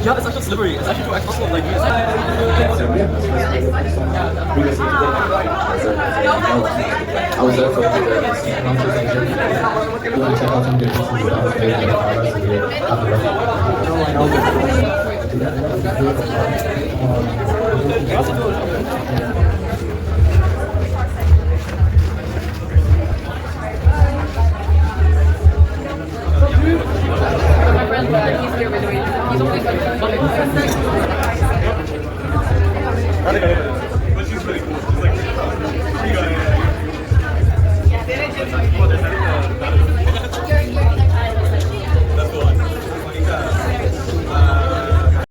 Yeah, it's actually slippery. It's actually too accessible. Like, So yeah, I was there for the conversation. You want to check out some differences that I was made in the products here at the restaurant.